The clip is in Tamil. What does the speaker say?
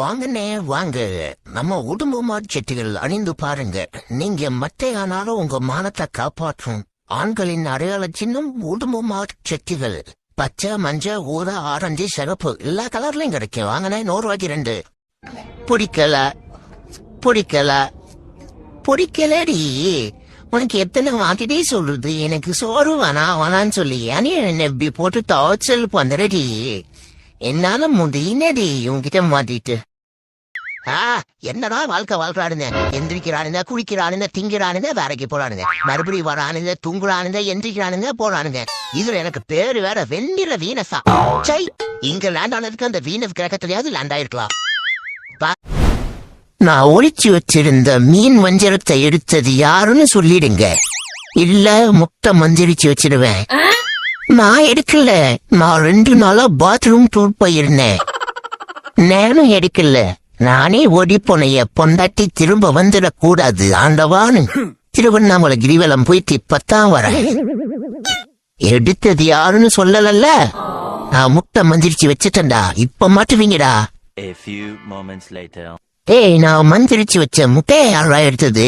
வாங்கண்ணே வாங்க, நம்ம உடும்பு செட்டிகள் அணிந்து பாருங்க. நீங்க மட்டை ஆனாலும் உங்க மானத்தை காப்பாற்றும் ஆண்களின் அடையாள சின்னம் உடும்பு செட்டிகள். பச்சை, மஞ்சள், ஊதா, ஆரஞ்சு, சிகப்பு எல்லா கலர்லயும் கிடைக்கும். வாங்கண்ணே, 100 ரூபாய்க்கு 2. பிடிக்கல பிடிக்கல பிடிக்கலடி. உனக்கு எத்தனை வாட்டிட்டே சொல்றது எனக்கு சோறு வேணான்னு சொல்லி என்ன இப்படி போட்டு டார்ச்சல் பண்றடி. என்னால முடியினடி உன்கிட்ட மாட்டிட்டு. என்னடா வாழ்க்கை வாழ்றானுங்க. எந்திரிக்கிறானுங்க, குளிக்கிறானுங்க, திங்கிறானுங்க, வேலைக்கு போறானுங்க, மறுபடியும் வரானுங்க, தூங்குறானுங்க, எந்திரிக்கிறானுங்க, போறானுங்க. இதுல எனக்கு பேரு வேற வெண்ணில வீனஸா. சை, இங்க லேண்ட் ஆனதுக்கு அந்த வீனஸ் கிரகத்திலேயாவது லேண்ட் ஆயிருக்கலாம். நான் ஒளிச்சு வச்சிருந்த மீன் வஞ்சரத்தை எடுத்தது யாருன்னு சொல்லிடுங்க, இல்ல முட்டை மந்திரிச்சு வச்சிருவேன். நான் எடுக்கல. நான் 2 நாளா பாத்ரூம் டூர் போயிருந்தேன். நானும் எடுக்கல. நானே ஓடி போனைய பொண்டாட்டி திரும்ப வந்துடக்கூடாது ஆண்டவான்னு திருவண்ணாமலை கிரிவலம் போயிட்டு இப்பத்தான் வரேன். எடுத்தது யாருன்னு சொல்லலல்ல. நான் முட்டை மந்திரிச்சு வச்சுட்டேன்டா. இப்ப மாட்டுவீங்கடா. ஏய், நான் மந்திரிச்சு வச்ச முட்டையை யாரா எடுத்தது?